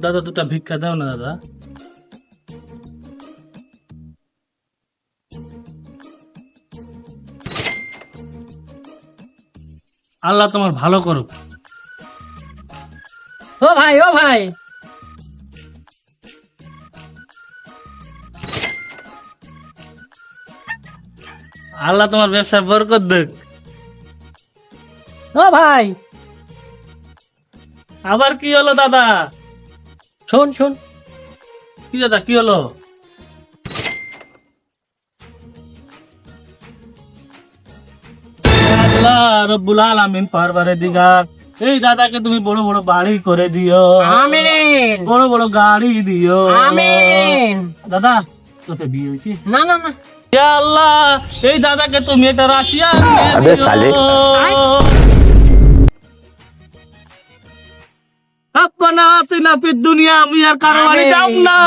দাদা দুটা ভিক্ষা দাও না দাদা। আল্লাহ তোমার ভালো করুক। ও ভাই, ও ভাই, আল্লাহ তোমার ব্যবসায় বরকত দেখ। ও ভাই, আবার কি হলো দাদা? শোন শোন। কি দাদা কি হলো? আল্লাহ রব্বুল আলামিন পারওয়ারদিগার, এই দাদাকে তুমি বড় বড় বাড়ি করে দিও, আমিন বড় বড় গাড়ি দিও। আমিন। দাদা তোকে বিয়ে হয়েছে? না না না, ইয়া আল্লাহ, এই দাদাকে তুমি এটা রাশিয়া আবে সালে। আপনা আতিনা ফিদ দুনিয়া, আমি আর কারো বাড়ি যাব না।